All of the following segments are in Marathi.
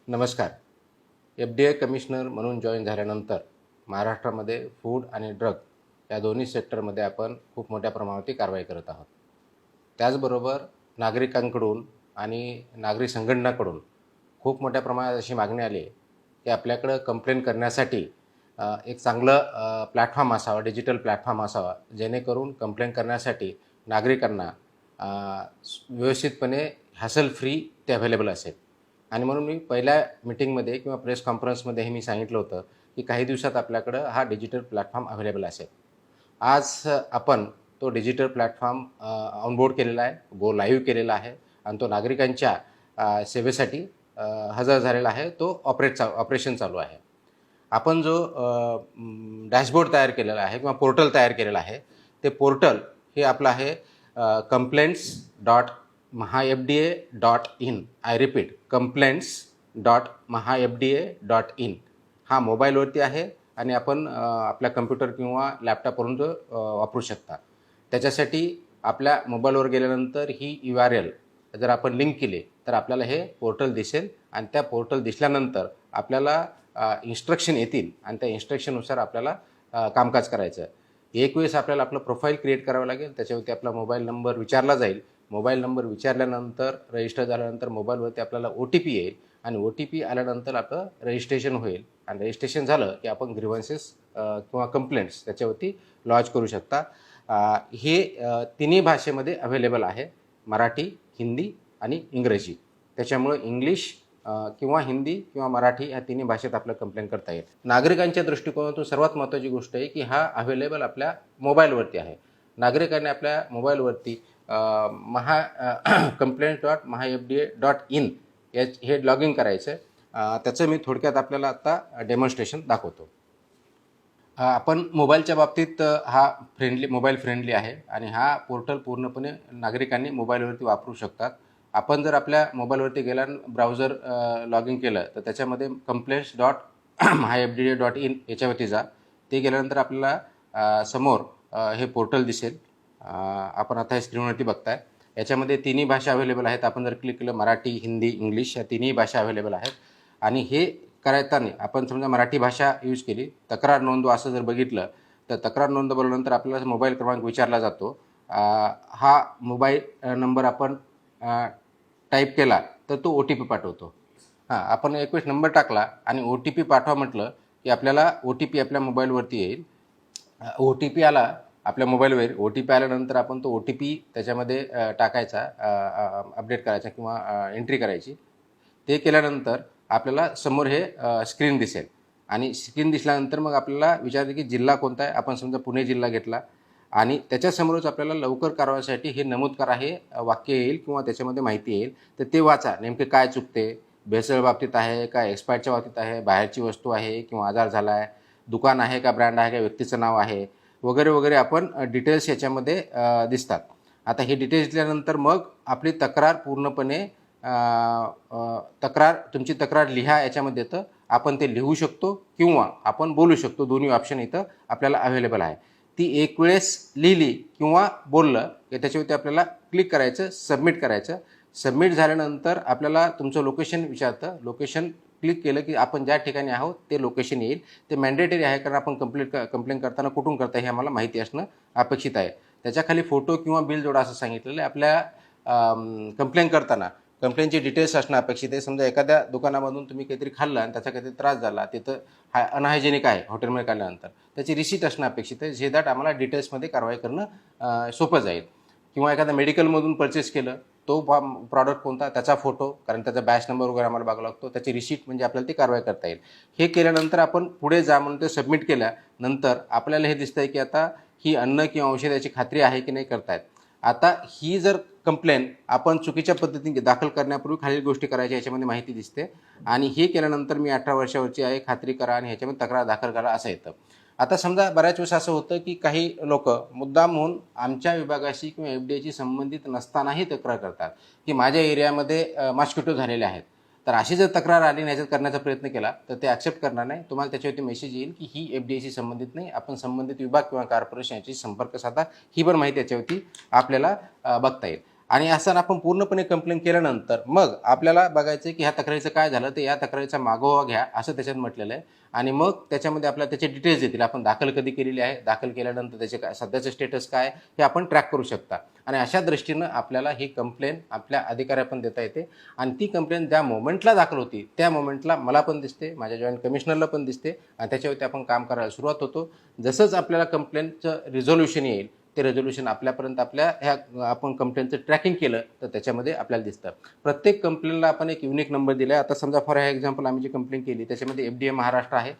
नमस्कार. FDA कमिशनर म्हणून जॉईन झाल्यानंतर महाराष्ट्रामध्ये फूड आणि ड्रग या दोन्ही सेक्टरमध्ये आपण खूप मोठ्या प्रमाणावरती कारवाई करत आहोत. त्याचबरोबर नागरिकांकडून आणि नागरिक संघटनांकडून खूप मोठ्या प्रमाणात अशी मागणी आली आहे की आपल्याकडं कंप्लेंट करण्यासाठी एक चांगलं प्लॅटफॉर्म असावा, डिजिटल प्लॅटफॉर्म असावा, जेणेकरून कंप्लेंट करण्यासाठी नागरिकांना व्यवस्थितपणे हॅसल फ्री ते अवेलेबल असेल. आणि म्हणून मी पहिल्या मीटिंगमध्ये किंवा प्रेस कॉन्फरन्समध्ये हे मी सांगितलं होतं की काही दिवसात आपल्याकडं हा डिजिटल प्लॅटफॉर्म अवेलेबल असेल. आज आपण तो डिजिटल प्लॅटफॉर्म ऑनबोर्ड केलेला आहे, गो लाईव्ह केलेला आहे आणि तो नागरिकांच्या सेवेसाठी हजर झालेला आहे. तो ऑपरेशन चालू आहे. आपण जो डॅशबोर्ड तयार केलेला आहे किंवा पोर्टल तयार केलेला आहे, ते पोर्टल हे आपलं आहे complaints.mahafda.in. I repeat, complaints.mahafda.in. हा मोबाईलवरती आहे आणि आपण आपल्या कम्प्युटर किंवा लॅपटॉपवरून तो वापरू शकता. त्याच्यासाठी आपल्या मोबाईलवर गेल्यानंतर ही URL जर आपण लिंक केली तर आपल्याला हे पोर्टल दिसेल आणि त्या पोर्टल दिसल्यानंतर आपल्याला इन्स्ट्रक्शन येतील आणि त्या इन्स्ट्रक्शननुसार आपल्याला कामकाज करायचं. एक वेळेस आपल्याला आपलं प्रोफाईल क्रिएट करावं लागेल. त्याच्यावरती आपला मोबाईल नंबर विचारला जाईल. मोबाईल नंबर विचारल्यानंतर रजिस्टर झाल्यानंतर मोबाईलवरती आपल्याला OTP येईल आणि OTP आल्यानंतर आपलं रजिस्ट्रेशन होईल आणि रजिस्ट्रेशन झालं की आपण ग्रीव्हन्सेस किंवा कंप्लेंट्स त्याच्यावरती लॉन्च करू शकता. हे तिन्ही भाषेमध्ये अवेलेबल आहे, मराठी, हिंदी आणि इंग्रजी. त्याच्यामुळं इंग्लिश किंवा हिंदी किंवा मराठी ह्या तिन्ही भाषेत आपलं कंप्लेंट करता येईल. नागरिकांच्या दृष्टिकोनातून सर्वात महत्त्वाची गोष्ट आहे की हा अवेलेबल आपल्या मोबाईलवरती आहे. नागरिकांनी आपल्या मोबाईलवरती complaints.mahafda.in हे लॉग इन करायचं आहे. त्याचं मी थोडक्यात आपल्याला आत्ता डेमॉन्स्ट्रेशन दाखवतो. आपण मोबाईलच्या बाबतीत हा मोबाईल फ्रेंडली आहे आणि हा पोर्टल पूर्णपणे नागरिकांनी मोबाईलवरती वापरू शकतात. आपण जर आपल्या मोबाईलवरती गेला ब्राउझर लॉग इन केलं तर त्याच्यामध्ये complaints.mahafda.in याच्यावरती जा. ते गेल्यानंतर आपल्याला समोर हे पोर्टल दिसेल. आपण आता हे स्क्रीनवरती बघताय. याच्यामध्ये तिन्ही भाषा अवेलेबल आहेत. आपण जर क्लिक केलं मराठी, हिंदी, इंग्लिश या तिन्ही भाषा अवेलेबल आहेत. आणि हे करताना आपण समजा मराठी भाषा यूज केली, तक्रार नोंदवा असं जर बघितलं तर तक्रार नोंदवल्यानंतर आपल्याला मोबाईल क्रमांक विचारला जातो. हा मोबाईल नंबर आपण टाईप केला तर तो OTP पाठवतो. आपण एक वेळेस नंबर टाकला आणि OTP पाठवा म्हटलं की आपल्याला OTP आपल्या मोबाईलवरती येईल. OTP आला आपल्या मोबाईलवर. OTP आल्यानंतर आपण तो OTP त्याच्यामध्ये टाकायचा, अपडेट करायचा किंवा एंट्री करायची. ते केल्यानंतर आपल्याला समोर हे स्क्रीन दिसेल आणि स्क्रीन दिसल्यानंतर मग आपल्याला विचारते की जिल्हा कोणता आहे. आपण समजा पुणे जिल्हा घेतला आणि त्याच्यासमोरच आपल्याला लवकर कारवाईसाठी हे नमूद करा हे वाक्य येईल किंवा त्याच्यामध्ये माहिती येईल. तर ते वाचा, नेमके काय चुकते, भेसळ बाबतीत आहे का, एक्सपायरच्या बाबतीत आहे, बाहेरची वस्तू आहे किंवा आजार झाला आहे, दुकान आहे का, ब्रँड आहे का, व्यक्तीचं नाव आहे वगैरे वगैरे आपण डिटेल्स याच्यामध्ये दिसतात. आता हे डिटेल्स दिल्यानंतर मग आपली तक्रार पूर्णपणे तुमची तक्रार लिहा याच्यामध्ये येतं. आपण ते लिहू शकतो किंवा आपण बोलू शकतो. दोन्ही ऑप्शन इथं आपल्याला अवेलेबल आहे. ती एक वेळेस लिहिली किंवा बोललं की त्याच्यावरती आपल्याला क्लिक करायचं, सबमिट करायचं. सबमिट झाल्यानंतर आपल्याला तुमचं लोकेशन विचारतं. लोकेशन क्लिक केलं की आपण ज्या ठिकाणी आहोत ते लोकेशन येईल. ते मॅन्डेटरी आहे कारण आपण कंप्लेंट करताना कुठून करता हे आम्हाला माहिती असणं अपेक्षित आहे. त्याच्याखाली फोटो किंवा बिल जोडा असं सांगितलेलं आहे. आपल्या कंप्लेंट करताना कंप्लेंटची डिटेल्स असणं अपेक्षित आहे. समजा एखाद्या दुकानामधून तुम्ही काहीतरी खाल्लं आणि त्याचा काहीतरी त्रास झाला, तिथं अनहायजेनिक आहे हॉटेलमध्ये खाल्ल्यानंतर, त्याची रिसीट असणं अपेक्षित आहे. जे दॅट आम्हाला डिटेल्समध्ये कारवाई करणं सोपं जाईल. किंवा एखाद्या मेडिकलमधून परचेस केलं, तो प्रॉडक्ट कोणता त्याचा फोटो, कारण त्याचा बॅच नंबर वगैरे आम्हाला बघावा लागतो, त्याची रिसीट म्हणजे आपल्याला ती कारवाई करता येईल. हे केल्यानंतर आपण पुढे जा म्हणून ते सबमिट केल्यानंतर आपल्याला हे दिसतंय की आता ही अन्न किंवा औषधाची खात्री आहे की नाही करतायत. आता ही जर कंप्लेंट आपण चुकीच्या पद्धतीने दाखल करण्यापूर्वी खालील गोष्टी करायच्या याच्यामध्ये माहिती दिसते. आणि हे केल्यानंतर मी 18 वर्षावरची आहे, खात्री करा आणि ह्याच्यामध्ये तक्रार दाखल करा असं येतं. आता समजा बऱ्याच वेळेस असं होतं की काही लोक मुद्दाम होऊन आमच्या विभागाशी किंवा FDAशी संबंधित नसतानाही तक्रार करतात की माझ्या एरियामध्ये मॉस्किटो झालेले आहेत. तर अशी जर तक्रार आली आणि ह्याच्यात करण्याचा प्रयत्न केला तर ते ॲक्सेप्ट करणार नाही. तुम्हाला त्याच्यावरती मेसेज येईल की ही FDAशी संबंधित नाही, आपण संबंधित विभाग किंवा कॉर्पोरेशन याची संपर्क साधा. ही पण माहिती याच्यावरती आपल्याला बघता येईल. आणि असताना आपण पूर्णपणे कंप्लेंट केल्यानंतर मग आपल्याला बघायचं की ह्या तक्रारीचं काय झालं, तर या तक्रारीचा मागोवा घ्या असं त्याच्यात म्हटलेलं आहे. आणि मग त्याच्यामध्ये आपल्याला त्याचे डिटेल्स येतील, आपण दाखल कधी केलेली आहे, दाखल केल्यानंतर त्याचे काय सध्याचं स्टेटस काय हे आपण ट्रॅक करू शकता. आणि अशा दृष्टीनं आपल्याला ही कंप्लेंट आपल्या अधिकाऱ्या पण देता येते. आणि ती कंप्लेंट ज्या मोमेंटला दाखल होती त्या मोमेंटला मला पण दिसते, माझ्या जॉईंट कमिशनरला पण दिसते, आणि त्याच्यावरती आपण काम करायला सुरुवात होतो. जसंच आपल्याला कंप्लेंटचं रिझोल्युशन येईल, ते रेझोल्युशन आपल्यापर्यंत आपल्या ह्या आपण कंप्लेंटचं ट्रॅकिंग केलं तर त्याच्यामध्ये आपल्याला दिसतं. प्रत्येक कंप्लेंटला आपण एक युनिक नंबर दिला आहे. आता समजा फॉर एक्झाम्पल आम्ही जी कंप्लेंट केली त्याच्यामध्ये FDA महाराष्ट्र आहे,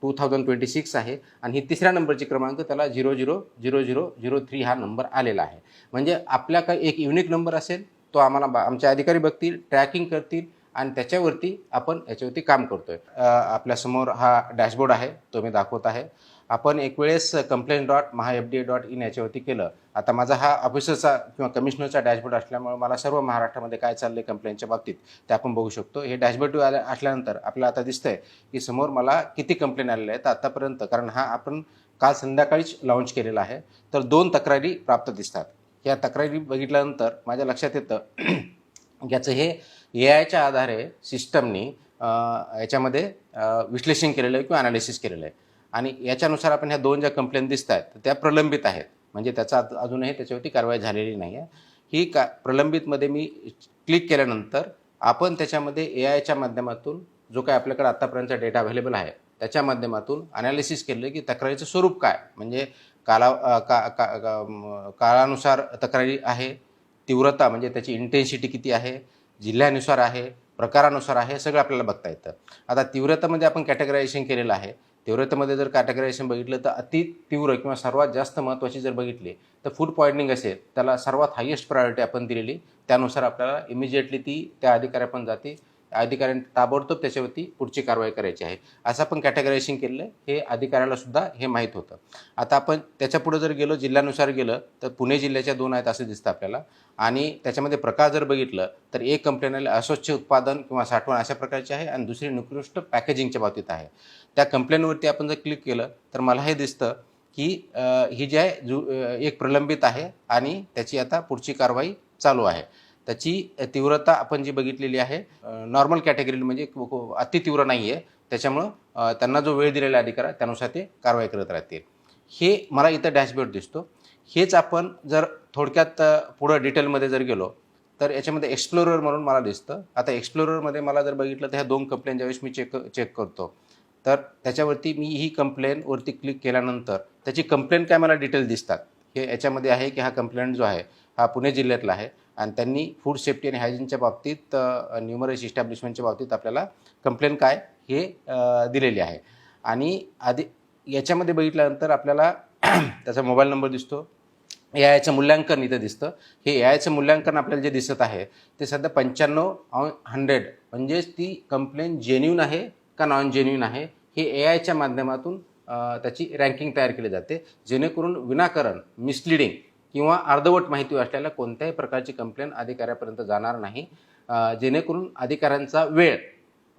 2026 आहे, आणि ही तिसऱ्या नंबरची क्रमांक त्याला 000003 हा नंबर आलेला आहे. म्हणजे आपल्या काही एक युनिक नंबर असेल, तो आम्हाला आमचे अधिकारी बघतील, ट्रॅकिंग करतील, आणि त्याच्यावरती आपण याच्यावरती काम करतोय. आपल्यासमोर हा डॅशबोर्ड आहे, तो मी दाखवत आहे. आपण एक वेळेस complaint.mahafda.in याच्यावरती केलं. आता माझा हा ऑफिसरचा किंवा कमिशनरचा डॅशबोर्ड असल्यामुळे मला सर्व महाराष्ट्रामध्ये काय चाललंय कंप्लेंटच्या बाबतीत ते आपण बघू शकतो. हे डॅशबोर्ड असल्यानंतर आपल्याला आता दिसतंय की समोर मला किती कंप्लेंट आलेल्या आहेत आतापर्यंत, कारण हा आपण काल संध्याकाळीच लॉन्च केलेला आहे. तर 2 तक्रारी प्राप्त दिसतात. या तक्रारी बघितल्यानंतर माझ्या लक्षात येतं याचं हे AIच्या आधारे सिस्टमनी याच्यामध्ये विश्लेषण केलेलं आहे किंवा ॲनालिसिस केलेलं आहे. आणि याच्यानुसार आपण ह्या 2 ज्या कंप्लेंट दिसत आहेत त्या प्रलंबित आहेत, म्हणजे त्याचा अजूनही त्याच्यावरती कारवाई झालेली नाही आहे. ही प्रलंबितमध्ये मी क्लिक केल्यानंतर आपण त्याच्यामध्ये AIच्या माध्यमातून जो काय आपल्याकडे आत्तापर्यंतचा डेटा अवेलेबल आहे त्याच्या माध्यमातून ॲनालिसिस केलं की तक्रारीचं स्वरूप काय, म्हणजे काळानुसार तक्रारी आहे, तीव्रता म्हणजे त्याची इंटेन्सिटी किती आहे, जिल्ह्यानुसार आहे, प्रकारानुसार आहे, सगळं आपल्याला बघता येतं. आता तीव्रतेमध्ये आपण कॅटेगरायझेशन केलेलं आहे. तीव्रतेमध्ये जर कॅटेगरायझेशन बघितलं तर अति तीव्र किंवा सर्वात जास्त महत्त्वाची जर बघितली तर फूड पॉइझनिंग असेल, त्याला सर्वात हायेस्ट प्रायोरिटी आपण दिलेली. त्यानुसार आपल्याला इमिजिएटली ती त्या अधिकाऱ्यापर्यंत जाते, अधिकाऱ्यांनी ताबडतोब त्याच्यावरती पुढची कारवाई करायची आहे, असं आपण कॅटेगरायझेशन केलेलं आहे. हे अधिकाऱ्याला सुद्धा हे माहीत होतं. आता आपण त्याच्यापुढे जर गेलो, जिल्ह्यानुसार गेलं तर पुणे जिल्ह्याच्या 2 आहेत असं दिसतं आपल्याला. आणि त्याच्यामध्ये प्रकार जर बघितलं तर एक कंप्लेंट आली अस्वच्छ उत्पादन किंवा साठवण अशा प्रकारची आहे, आणि दुसरी निकृष्ट पॅकेजिंगच्या बाबतीत आहे. त्या कंप्लेंटवरती आपण जर क्लिक केलं तर मला हे दिसतं की ही जी आहे एक प्रलंबित आहे आणि त्याची आता पुढची कारवाई चालू आहे. त्याची तीव्रता आपण जी बघितलेली आहे नॉर्मल कॅटेगरी, म्हणजे अतितीव्र नाही आहे, त्याच्यामुळं त्यांना जो वेळ दिलेला अधिकार त्यानुसार ते कारवाई करत राहतील. हे मला इथं डॅशबोर्ड दिसतो. हेच आपण जर थोडक्यात पुढं डिटेलमध्ये जर गेलो तर याच्यामध्ये एक्सप्लोरर म्हणून मला दिसतं. आता एक्सप्लोररमध्ये मला जर बघितलं तर ह्या 2 कंप्लेंट ज्यावेळेस मी चेक करतो तर त्याच्यावरती मी ही कंप्लेंटवरती क्लिक केल्यानंतर त्याची कंप्लेंट काय मला डिटेल दिसतात. हे याच्यामध्ये आहे की हा कंप्लेंट जो आहे हा पुणे जिल्ह्यातला आहे, आणि त्यांनी फूड सेफ्टी आणि हायजीनच्या बाबतीत न्यूमरस इस्टॅब्लिशमेंटच्या बाबतीत आपल्याला कंप्लेंट काय हे दिलेली आहे. आणि याच्यामध्ये बघितल्यानंतर आपल्याला त्याचा मोबाईल नंबर दिसतो. AIचं मूल्यांकन इथं दिसतं. हे AIचं मूल्यांकन आपल्याला जे दिसत आहे ते सध्या 95/100, म्हणजेच ती कंप्लेंट जेन्युइन आहे का नॉन जेन्युइन आहे हे AIच्या माध्यमातून त्याची रँकिंग तयार केली जाते, जेणेकरून विनाकारण मिसलिडिंग किंवा अर्धवट माहिती असलेल्या कोणत्याही प्रकारची कंप्लेंट अधिकाऱ्यापर्यंत जाणार नाही, जेणेकरून अधिकाऱ्यांचा वेळ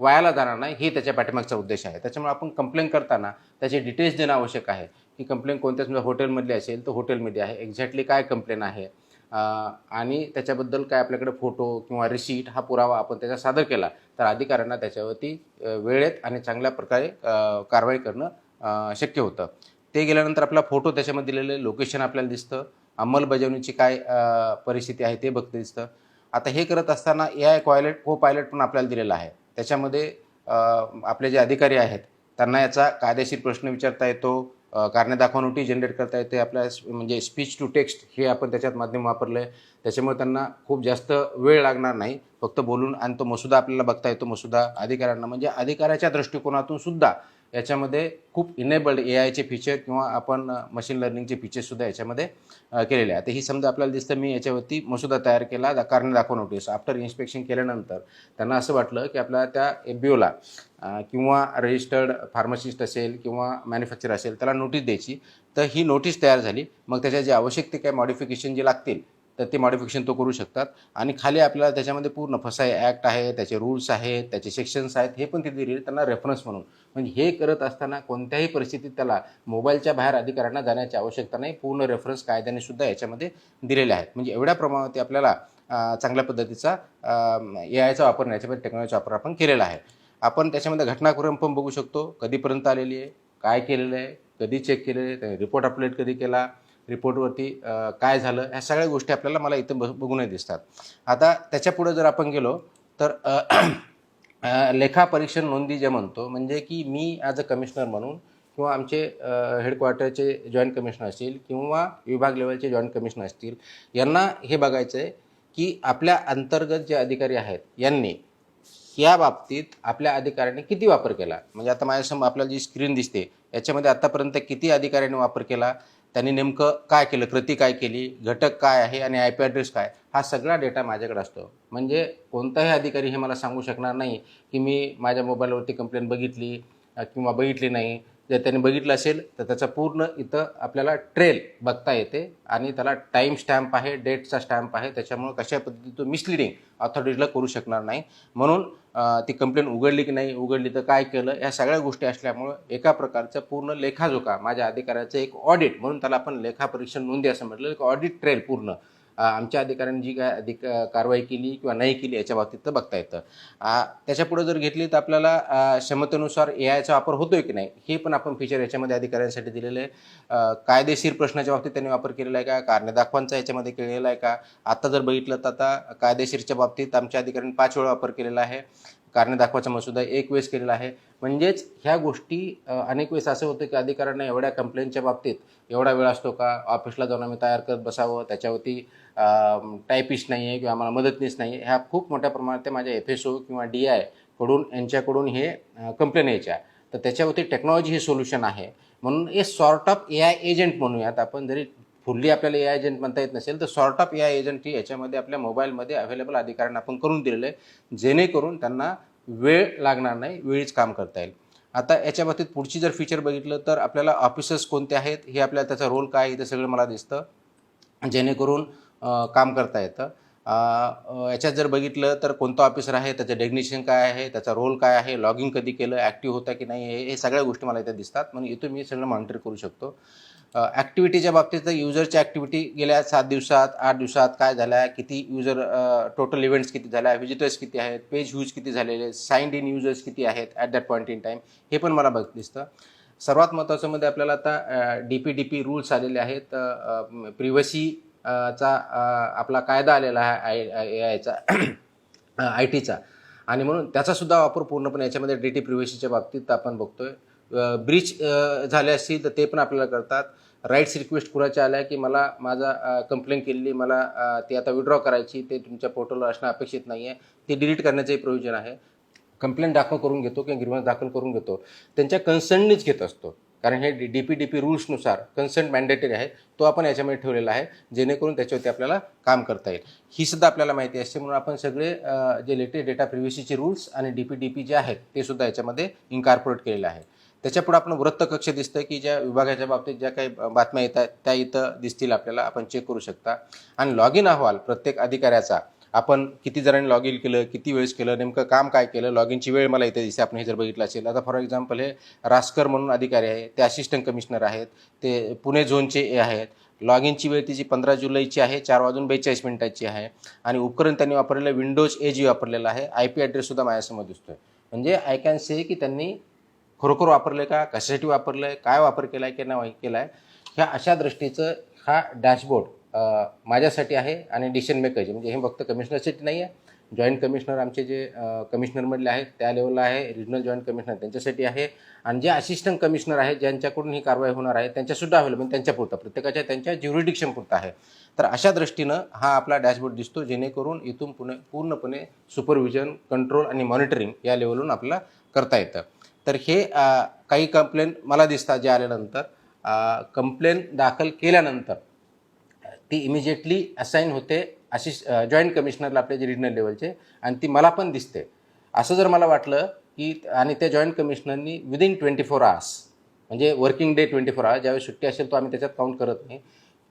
वायाला जाणार नाही, हे त्याच्या पाठीमागचा उद्देश आहे. त्याच्यामुळे आपण कंप्लेंट करताना त्याचे डिटेल्स देणं आवश्यक आहे. ही कंप्लेंट कोणत्या समजा हॉटेलमधली असेल तर हॉटेलमध्ये आहे, एक्झॅक्टली काय कंप्लेंट आहे, आणि त्याच्याबद्दल काय आपल्याकडे फोटो किंवा रिसीट हा पुरावा आपण त्याचा सादर केला तर अधिकाऱ्यांना त्याच्यावरती वेळेत आणि चांगल्या प्रकारे कारवाई करणं शक्य होतं. ते गेल्यानंतर आपला फोटो त्याच्यामध्ये दिलेलं लोकेशन आपल्याला दिसतं, अंमलबजावणीची काय परिस्थिती आहे ते बघते दिसतं. आता हे करत असताना AI को पायलट पण आपल्याला दिलेला आहे. त्याच्यामध्ये आपले जे अधिकारी आहेत त्यांना याचा कायदेशीर प्रश्न विचारता येतो, कारणे दाखवा नोटीस जनरेट करता येते, आपल्या म्हणजे स्पीच टू टेक्स्ट हे आपण त्याच्यात माध्यम वापरलं आहे. त्याच्यामुळे त्यांना खूप जास्त वेळ लागणार नाही, फक्त बोलून, आणि तो मसुदा आपल्याला बघता येतो. मसुदा अधिकाऱ्यांना म्हणजे अधिकाऱ्याच्या दृष्टिकोनातून सुद्धा याच्यामध्ये खूप इनेबल्ड AIचे फीचर किंवा आपण मशीन लर्निंगचे फीचर्ससुद्धा याच्यामध्ये केलेले आहे. आता ही समजा आपल्याला दिसतं मी याच्यावरती मसुदा तयार केला, कारणे दाखवा नोटीस. आफ्टर इन्स्पेक्शन केल्यानंतर त्यांना असं वाटलं की आपल्या त्या FBOला किंवा रजिस्टर्ड फार्मासिस्ट असेल किंवा मॅन्युफॅक्चर असेल त्याला नोटीस द्यायची, तर ही नोटीस तयार झाली. मग त्याच्या जे आवश्यक ते काही मॉडिफिकेशन जे लागतील तर ते मॉडिफिकेशन तो करू शकतात. आणि खाली आपल्याला त्याच्यामध्ये पूर्ण फसाई ॲक्ट आहे, त्याचे रूल्स आहेत, त्याचे सेक्शन्स आहेत, हे पण तिथे दिलेले त्यांना रेफरन्स म्हणून. म्हणजे हे करत असताना कोणत्याही परिस्थितीत त्याला मोबाईलच्या बाहेर अधिकाऱ्यांना जाण्याची आवश्यकता नाही, पूर्ण रेफरन्स कायद्याने सुद्धा याच्यामध्ये दिलेले आहेत. म्हणजे एवढ्या प्रमाणात आपल्याला चांगल्या पद्धतीचा AI चा वापर नाही, याच्यामध्ये टेक्नॉलॉजीचा वापर आपण केलेला आहे. आपण त्याच्यामध्ये घटनाक्रम पण बघू शकतो, कधीपर्यंत आलेली आहे, काय केलेलं आहे, कधी चेक केलेलं आहे, रिपोर्ट अपडेट कधी केला, रिपोर्टवरती काय झालं, ह्या सगळ्या गोष्टी आपल्याला मला इथं बघूनही दिसतात. आता त्याच्यापुढे जर आपण गेलो तर लेखापरीक्षण नोंदी जे म्हणतो, म्हणजे की मी ॲज अ कमिशनर म्हणून किंवा आमचे हेडक्वार्टरचे जॉईंट कमिशनर असतील किंवा विभाग लेवलचे जॉईंट कमिशनर असतील, यांना हे बघायचं आहे की आपल्या अंतर्गत जे अधिकारी आहेत यांनी या बाबतीत आपल्या अधिकाऱ्यांनी किती वापर केला. म्हणजे आता माझ्यासमोर आपल्याला जी स्क्रीन दिसते याच्यामध्ये आतापर्यंत किती अधिकाऱ्यांनी वापर केला, त्यांनी नेमकं काय केलं, कृती काय केली, घटक काय आहे आणि IP ॲड्रेस काय, हा सगळा डेटा माझ्याकडे असतो. म्हणजे कोणताही अधिकारी हे मला सांगू शकणार नाही की मी माझ्या मोबाईलवरती कंप्लेंट बघितली किंवा बघितली नाही. जर त्यांनी बघितलं असेल तर त्याचा पूर्ण इथं आपल्याला ट्रेल बघता येते आणि त्याला टाईम स्टॅम्प आहे, डेटचा स्टॅम्प आहे. त्याच्यामुळे कशा पद्धतीने तो मिसलिडिंग अथॉरिटीला करू शकणार नाही. म्हणून ती कंप्लेंट उघडली की नाही उघडली तर काय केलं, या सगळ्या गोष्टी असल्यामुळं एका प्रकारचं पूर्ण लेखाजोखा माझ्या अधिकाऱ्याचं एक ऑडिट, म्हणून त्याला आपण लेखापरीक्षण नोंदी असं म्हटलं, एक ऑडिट ट्रेल पूर्ण आमच्या अधिकाऱ्यांनी जी काय कारवाई केली किंवा नाही केली याच्या बाबतीत तर बघता येतं. त्याच्यापुढे जर घेतली तर आपल्याला क्षमतेनुसार AI चा वापर होतोय की नाही हे पण आपण फीचर याच्यामध्ये अधिकाऱ्यांसाठी दिलेलं आहे. कायदेशीर प्रश्नाच्या बाबतीत त्यांनी वापर केलेला आहे का, कारणे दाखवांचा याच्यामध्ये केलेला आहे का. आता जर बघितलं तर आता कायदेशीरच्या बाबतीत आमच्या अधिकाऱ्यांनी 5 वेळा वापर केलेला आहे, कारणे दाखवाचा मसुदा 1 वेळेस केलेला आहे. म्हणजेच ह्या गोष्टी अनेक वेळेस असं होतं की अधिकाऱ्यांना एवढ्या कंप्लेंटच्या बाबतीत एवढा वेळ असतो का, ऑफिसला जाऊन आम्ही तयार करत बसावं, त्याच्यावरती टायपिस्ट नाही आहे किंवा आम्हाला मदतनीस नाही आहे, ह्या खूप मोठ्या प्रमाणात ते माझ्या FSO किंवा DI कडून यांच्याकडून हे कंप्लेंट यायच्या. तर त्याच्यावरती टेक्नॉलॉजी हे सोल्युशन आहे. म्हणून हे सॉर्ट ऑफ AI एजंट म्हणूयात आपण. जरी फुल्ली आपल्याला AI एजंट म्हणता येत नसेल तर सॉर्ट ऑफ AI एजंट ही याच्यामध्ये आपल्या मोबाईलमध्ये अवेलेबल अधिकाऱ्यांना आपण करून दिलेलं आहे, जेणेकरून त्यांना वेळ लागणार नाही, वेळीच काम करता येईल. आता याच्या बाबतीत पुढची जर फीचर बघितलं तर आपल्याला ऑफिसर्स कोणते आहेत हे आपल्याला त्याचा रोल काय इथं सगळं मला दिसतं, जेणेकरून काम करता येतं. याच्यात जर बघितलं तर कोणतं ऑफिसर आहे, त्याचं डेग्निशन काय आहे, त्याचा रोल काय आहे, लॉगिंग कधी केलं, ॲक्टिव्ह होता की नाही, हे सगळ्या गोष्टी मला इथे दिसतात. म्हणून इथून मी सगळं मॉनिटर करू शकतो. ॲक्टिव्हिटीच्या बाबतीत तर युजरची ॲक्टिव्हिटी गेल्या 7 दिवसात 8 दिवसात काय झाल्या, किती युजर टोटल इव्हेंट्स किती झाल्या, व्हिजिटर्स किती आहेत, पेज व्ह्यूज किती झालेले, साईन्ड इन युजर्स किती आहेत at that point in time, हे पण मला दिसतं. सर्वात महत्त्वाचं मध्ये आपल्याला आता DPDP रूल्स आलेले आहेत. प्रिव्हसी चा आपला कायदा आलेला आहे AI चा IT चा, आणि म्हणून त्याचासुद्धा वापर पूर्णपणे याच्यामध्ये डेटा प्रिव्हसीच्या बाबतीत आपण बघतोय. ब्रीच झाले असतील तर ते पण आपल्याला करतात. राईट्स रिक्वेस्ट कुणाच्या आल्या की मला माझा कंप्लेंट केलेली मला ती आता विड्रॉ करायची, ते तुमच्या पोर्टलवर असणं अपेक्षित नाही आहे, ते डिलीट करण्याचंही प्रोव्हिजन आहे. कंप्लेंट दाखल करून घेतो किंवा ग्रीव्हन्स दाखल करून घेतो त्यांच्या कन्सर्ननीच घेत असतो, कारण हे DPDP रूल्सनुसार कन्सर्न मॅन्डेटरी आहे, तो आपण याच्यामध्ये ठेवलेला आहे, जेणेकरून त्याच्यावरती आपल्याला काम करता येईल. ही सुद्धा आपल्याला माहिती असते. म्हणून आपण सगळे जे लेटेस्ट डेटा प्रिव्हसीचे रूल्स आणि DPDP जे आहेत ते सुद्धा याच्यामध्ये इन्कॉर्पोरेट केलेले आहे. त्याच्यापुढे आपण वृत्त कक्ष दिसतं की ज्या विभागाच्या बाबतीत ज्या काही बातम्या येतात त्या इथं दिसतील आपल्याला, आपण चेक करू शकता. आणि लॉग इन अहवाल प्रत्येक अधिकाऱ्याचा, आपण किती जणांनी लॉग इन केलं, किती वेळेस केलं, नेमकं काम काय केलं, लॉग इनची वेळ मला इथे दिसते. आपण हे जर बघितलं असेल, आता फॉर एक्झाम्पल हे रासकर म्हणून अधिकारी आहे, ते असिस्टंट कमिशनर आहेत, ते पुणे झोनचे आहेत. लॉग इनची वेळ तिची 15 जुलैची आहे, 4:42 आहे. आणि उपकरण त्यांनी वापरलेलं विंडोज AG वापरलेलं आहे. IP ॲड्रेससुद्धा माझ्यासमोर दिसतोय. म्हणजे आय कॅन से की त्यांनी खरोखर वापरलं का, कशासाठी वापरलं आहे, काय वापर केला आहे की नाही केला आहे, ह्या अशा दृष्टीचं हा डॅशबोर्ड माझ्यासाठी आहे. आणि डिसिजन मेकरचे, म्हणजे हे फक्त कमिशनरसाठी नाही आहे, जॉईंट कमिशनर आमचे जे कमिशनरमधले आहेत त्या लेवलला आहे, रिजनल जॉईंट कमिशनर त्यांच्यासाठी आहे, आणि जे असिस्टंट कमिशनर आहेत ज्यांच्याकडून ही कारवाई होणार आहे त्यांच्यासुद्धा अवेलेबल, त्यांच्यापुरता प्रत्येकाच्या त्यांच्या ज्युरिडिक्शनपुरता आहे. तर अशा दृष्टीनं हा आपला डॅशबोर्ड दिसतो, जेणेकरून इथून पूर्णपणे सुपरविजन, कंट्रोल आणि मॉनिटरिंग या लेवलवरून आपल्याला करता येतं. तर हे काही कंप्लेंट मला दिसतात जे आल्यानंतर, कंप्लेंट दाखल केल्यानंतर ती इमिजिएटली असाईन होते जॉईंट कमिशनरला आपले जे रिजनल लेवलचे, आणि ती मला पण दिसते. असं जर मला वाटलं की, आणि त्या जॉईंट कमिशनरनी विदिन 24 आवर्स, म्हणजे वर्किंग डे 24 आवर्स, ज्यावेळी सुट्टी असेल तो आम्ही त्याच्यात काउंट करत नाही,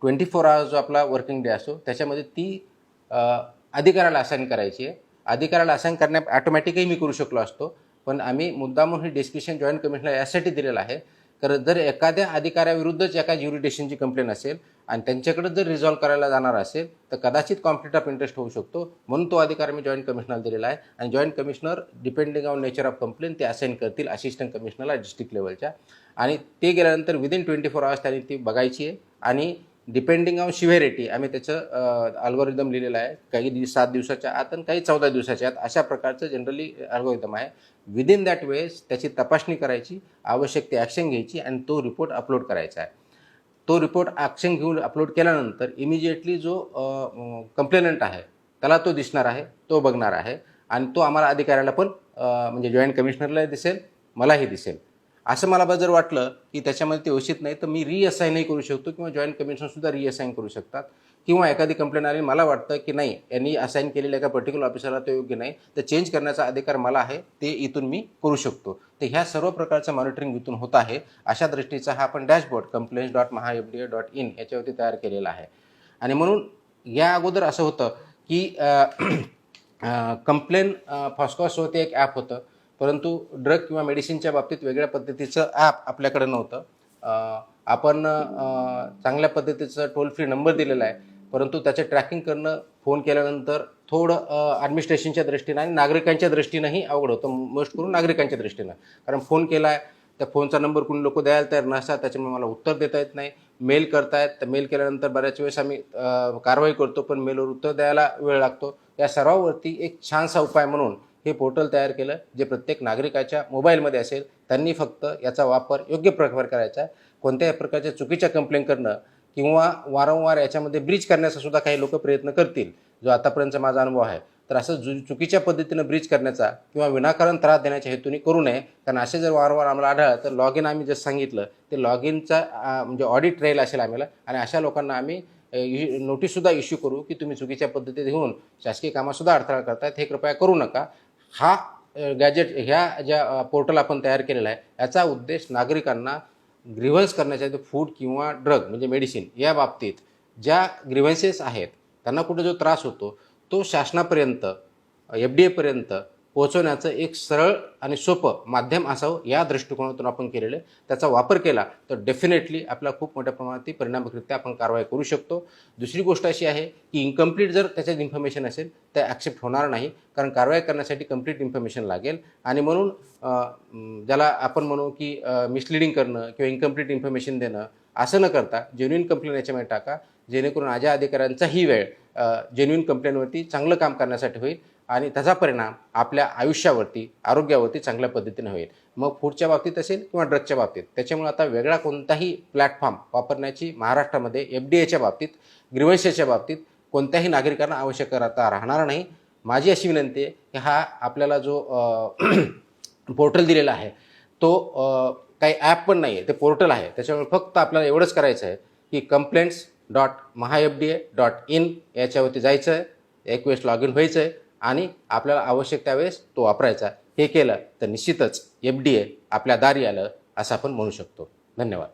24 आवर्स जो आपला वर्किंग डे असतो त्याच्यामध्ये ती अधिकाऱ्याला असाईन करायची आहे. अधिकाऱ्याला असाईन करण्या ॲटोमॅटिकही मी करू शकलो असतो, पण आम्ही मुद्दामून हे डिस्क्रिप्शन जॉईंट कमिशनर यासाठी दिलेलं आहे, कारण जर एखाद्या अधिकाऱ्याविरुद्धच एका ज्युरिडिक्शनची कंप्लेंट असेल आणि त्यांच्याकडे जर रिझॉल्व्ह करायला जाणार असेल तर कदाचित कॉन्फ्लिक्ट ऑफ इंटरेस्ट होऊ शकतो. म्हणून तो अधिकार मी जॉईंट कमिशनरला दिलेला आहे. आणि joint commissioner depending on nature of complaint ते असाइन करतील असिस्टंट कमिशनरला डिस्ट्रिक्ट लेवलच्या. आणि ते गेल्यानंतर विदिन 24 आवर्स त्यांनी ती बघायची आहे. आणि डिपेंडिंग ऑन सिव्हिरिटी आम्ही त्याचं अल्गोरिदम लिहिलेलं आहे. काही 7 दिवसाच्या आत आणि काही 14 दिवसाच्या आत अशा प्रकारचं जनरली अल्गोरिदम आहे. विदिन दॅट वेळेस त्याची तपासणी करायची, आवश्यक ती ॲक्शन घ्यायची आणि तो रिपोर्ट अपलोड करायचा आहे. तो रिपोर्ट ॲक्शन घेऊन अपलोड केल्यानंतर इमिजिएटली जो कंप्लेनंट आहे त्याला तो दिसणार आहे, तो बघणार आहे आणि तो आम्हाला अधिकाऱ्याला पण म्हणजे जॉईंट कमिशनरलाही दिसेल, मलाही दिसेल. असं मला जर वाटलं की त्याच्यामध्ये ते व्यवस्थित नाही तर मी रिअसाईनही करू शकतो किंवा जॉईंट कमिशनरसुद्धा रिअसाईन करू शकतात. किंवा एखादी कंप्लेंट आली मला वाटतं की नाही यांनी असाईन केलेल्या एका पर्टिक्युलर ऑफिसरला तो योग्य नाही तर चेंज करण्याचा अधिकार मला आहे, ते इथून मी करू शकतो. तर ह्या सर्व प्रकारचं मॉनिटरिंग इथून होत आहे. अशा दृष्टीचा हा आपण डॅशबोर्ड complaints.mahafda.in याच्यावरती तयार केलेला आहे. आणि म्हणून या अगोदर असं होतं की कंप्लेन फॉस्कॉसवरती एक ॲप होतं, परंतु ड्रग किंवा मेडिसिनच्या बाबतीत वेगळ्या पद्धतीचं ॲप आपल्याकडे नव्हतं. आपण चांगल्या पद्धतीचं टोल फ्री नंबर दिलेला आहे, परंतु त्याचे ट्रॅकिंग करणं फोन केल्यानंतर थोडं ॲडमिनिस्ट्रेशनच्या दृष्टीनं आणि नागरिकांच्या दृष्टीनंही अवघड होतं. मोस्ट करून नागरिकांच्या दृष्टीनं, कारण फोन केला आहे त्या फोनचा नंबर कोणी लोक द्यायला तयार नसतात, त्याच्यामुळे मला उत्तर देता येत नाही. मेल करतायत तर मेल केल्यानंतर बऱ्याच वेळेस आम्ही कारवाई करतो पण मेलवर उत्तर द्यायला वेळ लागतो. या सर्वावरती एक छानसा उपाय म्हणून हे पोर्टल तयार केलं जे प्रत्येक नागरिकाच्या मोबाईलमध्ये असेल. त्यांनी फक्त याचा वापर योग्य प्रकारे करायचा आहे. कोणत्याही प्रकारच्या चुकीच्या कंप्लेंट करणं किंवा वारंवार याच्यामध्ये ब्रीच करण्याचा सुद्धा काही लोक प्रयत्न करतील, जो आतापर्यंतचा माझा अनुभव आहे. तर असं चुकीच्या पद्धतीनं ब्रीच करण्याचा किंवा विनाकारण त्रास देण्याच्या हेतूने करू नये. कारण असे जर वारंवार आम्हाला आढळलं तर लॉग इन आम्ही जसं सांगितलं ते लॉग इनचा म्हणजे ऑडिट राहील असेल आम्हाला. आणि अशा लोकांना आम्ही नोटीससुद्धा इश्यू करू की तुम्ही चुकीच्या पद्धतीत घेऊन शासकीय कामातसुद्धा अडथळा करतायत, हे कृपया करू नका. हा गॅजेट ह्या ज्या पोर्टल आपण तयार केलेला आहे याचा उद्देश नागरिकांना ग्रीव्हन्स करण्याच्या फूड किंवा ड्रग म्हणजे मेडिसिन या बाबतीत ज्या ग्रीव्हन्सेस आहेत त्यांना कुठे जो त्रास होतो तो शासनापर्यंत FDA पोहोचवण्याचं एक सरळ आणि सोपं माध्यम असावं या दृष्टिकोनातून आपण केलेलं आहे. त्याचा वापर केला तर डेफिनेटली आपला खूप मोठ्या प्रमाणात परिणामकारकरित्या आपण कारवाई करू शकतो. दुसरी गोष्ट अशी आहे की इनकम्प्लीट जर त्याच्यात इन्फॉर्मेशन असेल तर ॲक्सेप्ट होणार नाही, कारण कारवाई करण्यासाठी कंप्लीट इन्फॉर्मेशन लागेल. आणि म्हणून ज्याला आपण म्हणू की मिसलिडिंग करणं किंवा इनकम्प्लीट इन्फॉर्मेशन देणं असं न करता जेन्युइन कंप्लेंट याच्यामध्ये टाका, जेणेकरून माझ्या अधिकाऱ्यांचाही वेळ जेन्युइन कंप्लेंटवरती चांगलं काम करण्यासाठी होईल आणि त्याचा परिणाम आपल्या आयुष्यावरती आरोग्यावरती चांगल्या पद्धतीने होईल. मग फूडच्या बाबतीत असेल किंवा ड्रगच्या बाबतीत. त्याच्यामुळे आता वेगळा कोणताही प्लॅटफॉर्म वापरण्याची महाराष्ट्रामध्ये FDAच्या बाबतीत ग्रीव्हन्सेसच्या बाबतीत कोणत्याही नागरिकांना आवश्यकता राहणार नाही. माझी अशी विनंती आहे की हा आपल्याला जो पोर्टल दिलेला आहे तो काही ॲप पण नाही आहे, ते पोर्टल आहे. त्याच्यामुळे फक्त आपल्याला एवढंच करायचं आहे की complaints.mahafda.in याच्यावरती जायचं आहे, एक वेळेस लॉग इन व्हायचं आहे आणि आपल्याला आवश्यक त्यावेळेस तो वापरायचा. हे केलं तर निश्चितच FDA आपल्या दारी आलं असं आपण म्हणू शकतो. धन्यवाद.